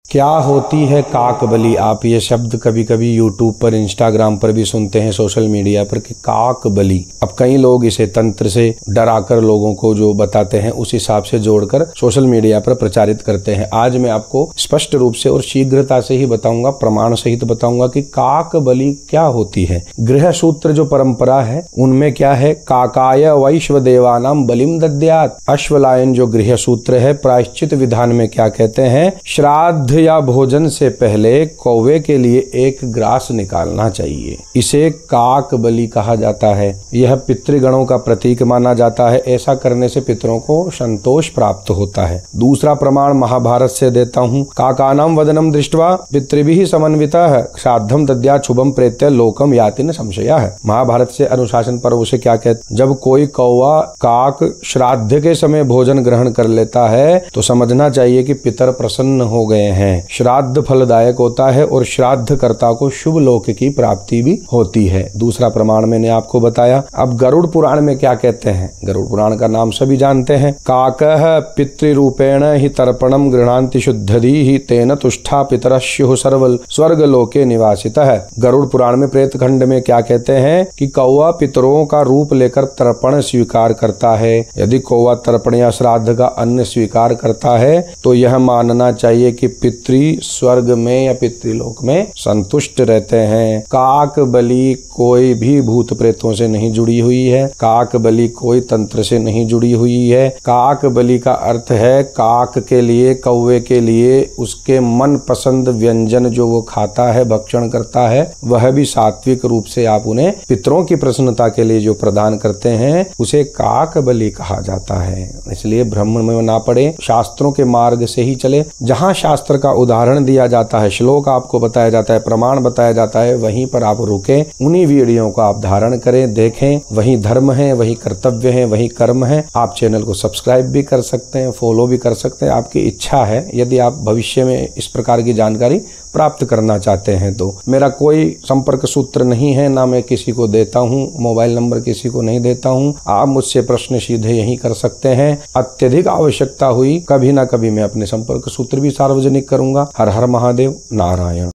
क्या होती है काकबली? आप ये शब्द कभी कभी यूट्यूब पर, इंस्टाग्राम पर भी सुनते हैं, सोशल मीडिया पर, कि काकबली। अब कई लोग इसे तंत्र से डराकर लोगों को जो बताते हैं उस हिसाब से जोड़कर सोशल मीडिया पर प्रचारित करते हैं। आज मैं आपको स्पष्ट रूप से और शीघ्रता से ही बताऊंगा, प्रमाण सहित बताऊंगा कि काकबली क्या होती है। गृह सूत्र जो परंपरा है उनमें क्या है, काकाय वैश्वदेवानाम बलिम दद्यात्। अश्वलायन जो गृह सूत्र है प्रायश्चित विधान में क्या कहते हैं, श्राद्ध या भोजन से पहले कौवे के लिए एक ग्रास निकालना चाहिए। इसे काकबली कहा जाता है। यह पितृगणों का प्रतीक माना जाता है। ऐसा करने से पितरों को संतोष प्राप्त होता है। दूसरा प्रमाण महाभारत से देता हूँ। काकानाम वदनम दृष्ट्वा पितृभिः समन्वितः श्राद्धम दद्यात् शुभम प्रेत्य लोकम याति न संशयः। महाभारत से अनुशासन पर्व से क्या कहते, जब कोई कौवा काक श्राद्ध के समय भोजन ग्रहण कर लेता है तो समझना चाहिए कि पितर प्रसन्न हो गए हैं। श्राद्ध फलदायक होता है और श्राद्ध कर्ता को शुभ लोक की प्राप्ति भी होती है। दूसरा प्रमाण मैंने आपको बताया। अब गरुड़ पुराण में क्या कहते हैं, गरुड़ पुराण का नाम सभी जानते हैं। काकः पितृरूपेण हि तर्पणम गृह्णान्ति शुद्धधीः तेन तुष्टा पितरस्युः सर्वल स्वर्ग लोके निवासितः। गरुड़ पुराण में प्रेत खंड में क्या कहते हैं कि कौवा पितरों का रूप लेकर तर्पण स्वीकार करता है। यदि कौवा तर्पण या श्राद्ध का अन्न स्वीकार करता है तो यह मानना चाहिए कि पितृ स्वर्ग में या पितृलोक में संतुष्ट रहते हैं। काक बलि कोई भी भूत प्रेतों से नहीं जुड़ी हुई है। काक बलि कोई तंत्र से नहीं जुड़ी हुई है। काक बलि का अर्थ है काक के लिए, कौवे के लिए उसके मन पसंद व्यंजन जो वो खाता है, भक्षण करता है, वह भी सात्विक रूप से आप उन्हें पितरों की प्रसन्नता के लिए जो प्रदान करते हैं उसे काक बलि कहा जाता है। इसलिए भ्रम में ना पड़े, शास्त्रों के मार्ग से ही चले। जहाँ शास्त्र का उदाहरण दिया जाता है, श्लोक आपको बताया जाता है, प्रमाण बताया जाता है, वहीं पर आप रुकें, उन्हीं वीडियो को आप धारण करें, देखें। वही धर्म है, वही कर्तव्य है, वही कर्म है। आप चैनल को सब्सक्राइब भी कर सकते हैं, फॉलो भी कर सकते हैं, आपकी इच्छा है। यदि आप भविष्य में इस प्रकार की जानकारी प्राप्त करना चाहते हैं तो मेरा कोई संपर्क सूत्र नहीं है, ना मैं किसी को देता हूँ, मोबाइल नंबर किसी को नहीं देता हूँ। आप मुझसे प्रश्न सीधे यही कर सकते हैं। अत्यधिक आवश्यकता हुई कभी ना कभी मैं अपने संपर्क सूत्र भी सार्वजनिक करूंगा। हर हर महादेव, नारायण।